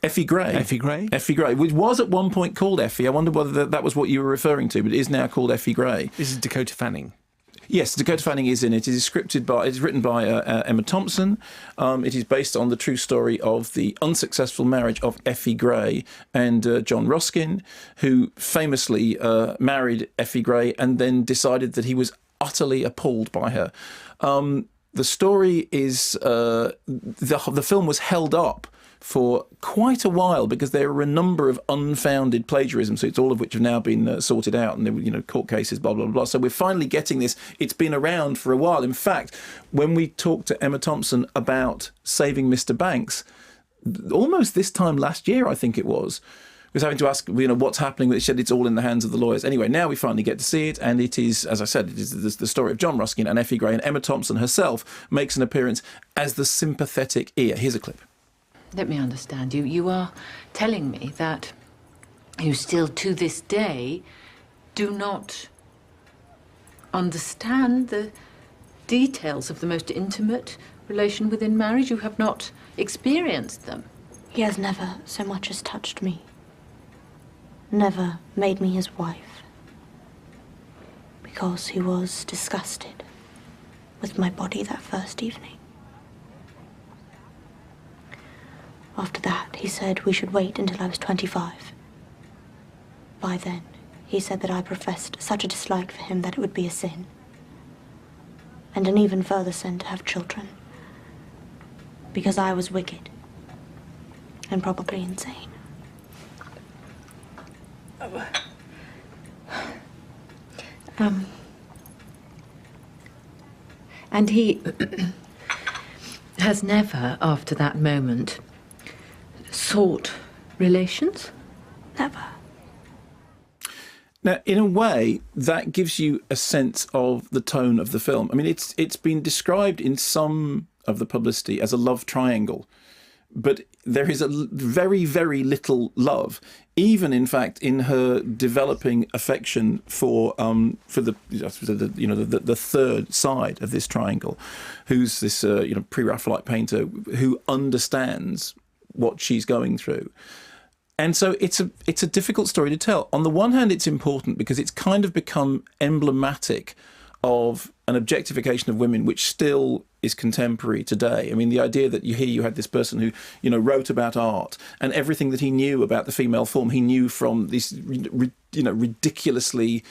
Effie Gray. Effie Gray? Effie Gray, which was at one point called Effie. I wonder whether that was what you were referring to, but it is now called Effie Gray. This is Dakota Fanning. Yes, Dakota Fanning is in it. It is written by Emma Thompson. It is based on the true story of the unsuccessful marriage of Effie Gray and John Ruskin, who famously married Effie Gray and then decided that he was utterly appalled by her. The story is the film was held up for quite a while because there are a number of unfounded plagiarism suits, all of which have now been sorted out, and there were, court cases, blah, blah, blah. So we're finally getting this. It's been around for a while. In fact, when we talked to Emma Thompson about Saving Mr. Banks, almost this time last year, I think it was having to ask, what's happening with it. She said it's all in the hands of the lawyers. Anyway, now we finally get to see it, and it is, as I said, it is the story of John Ruskin and Effie Gray, and Emma Thompson herself makes an appearance as the sympathetic ear. Here's a clip. Let me understand you. You are telling me that you still, to this day, do not understand the details of the most intimate relation within marriage? You have not experienced them? He has never so much as touched me. Never made me his wife. Because he was disgusted with my body that first evening. After that, he said we should wait until I was 25. By then, he said that I professed such a dislike for him that it would be a sin. And an even further sin to have children. Because I was wicked. And probably insane. And he has never, after that moment, sought relations? Never. Now, in a way, that gives you a sense of the tone of the film. I mean, it's been described in some of the publicity as a love triangle, but there is a very, very little love, even in fact in her developing affection for the third side of this triangle, who's this pre-Raphaelite painter who understands what she's going through. And so it's a difficult story to tell. On the one hand, it's important because it's kind of become emblematic of an objectification of women which still is contemporary today. I mean, the idea that you had this person who, wrote about art, and everything that he knew about the female form, he knew from these, ridiculously,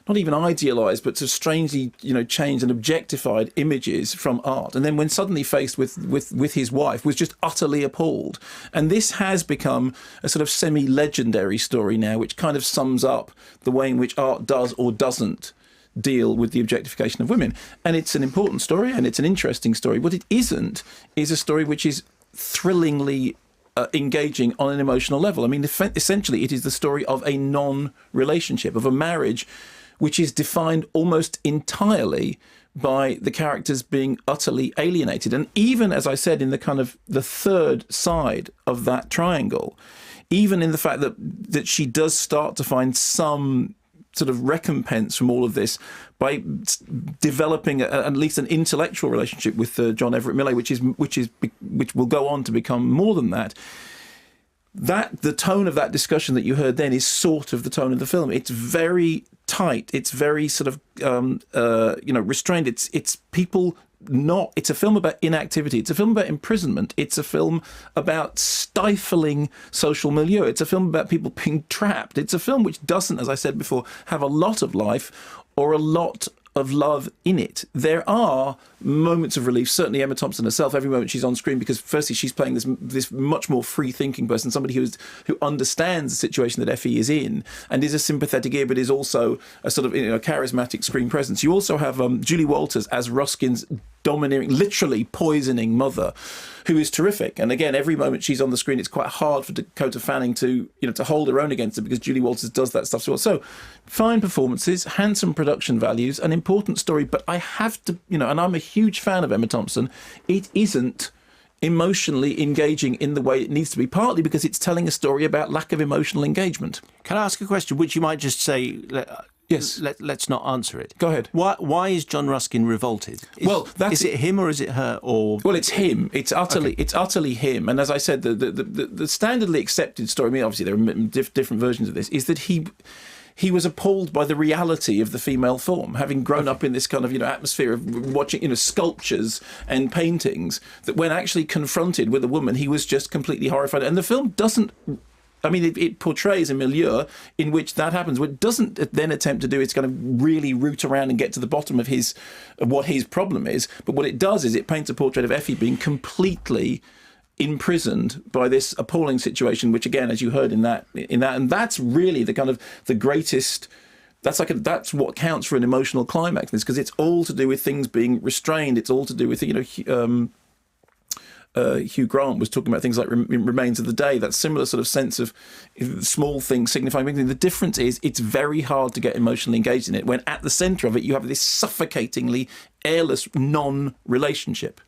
not even idealised, but sort of strangely, changed and objectified images from art. And then when suddenly faced with his wife, was just utterly appalled. And this has become a sort of semi-legendary story now, which kind of sums up the way in which art does or doesn't deal with the objectification of women. And it's an important story and it's an interesting story. What it isn't is a story which is thrillingly engaging on an emotional level. I mean, essentially, it is the story of a non-relationship, of a marriage which is defined almost entirely by the characters being utterly alienated. And even, as I said, in the kind of the third side of that triangle, even in the fact that she does start to find some sort of recompense from all of this by developing at least an intellectual relationship with John Everett Millais, which will go on to become more than that. That the tone of that discussion that you heard then is sort of the tone of the film. It's very tight. It's very sort of restrained. It's people not. It's a film about inactivity. It's a film about imprisonment. It's a film about stifling social milieu. It's a film about people being trapped. It's a film which doesn't, as I said before, have a lot of life or a lot of love in it. There are moments of relief. Certainly Emma Thompson herself, every moment she's on screen, because firstly she's playing this much more free-thinking person, somebody who understands the situation that Effie is in and is a sympathetic ear, but is also a sort of charismatic screen presence. You also have Julie Walters as Ruskin's domineering, literally poisoning mother, who is terrific. And again, every moment she's on the screen, it's quite hard for Dakota Fanning to hold her own against her, because Julie Walters does that stuff so well. So fine performances, handsome production values, an important story. But I have to, and I'm a huge fan of Emma Thompson, it isn't emotionally engaging in the way it needs to be, partly because it's telling a story about lack of emotional engagement. Can I ask a question, which you might just say, Yes. Let's not answer it. Go ahead. Why is John Ruskin revolted? Is it him or is it her? Or well, it's him. It's utterly him. And as I said, the standardly accepted story. I mean, obviously there are different versions of this. Is that he was appalled by the reality of the female form, having grown up in this kind of atmosphere of watching sculptures and paintings. That when actually confronted with a woman, he was just completely horrified. And the film doesn't. I mean, it portrays a milieu in which that happens. What it doesn't then attempt to do is kind of really root around and get to the bottom of what his problem is. But what it does is it paints a portrait of Effie being completely imprisoned by this appalling situation, which again, as you heard in that, and that's really the kind of the greatest. That's what counts for an emotional climax, because it's all to do with things being restrained. It's all to do with Hugh Grant was talking about things like Remains of the Day, that similar sort of sense of small things signifying big things. The difference is it's very hard to get emotionally engaged in it when at the centre of it you have this suffocatingly airless non-relationship.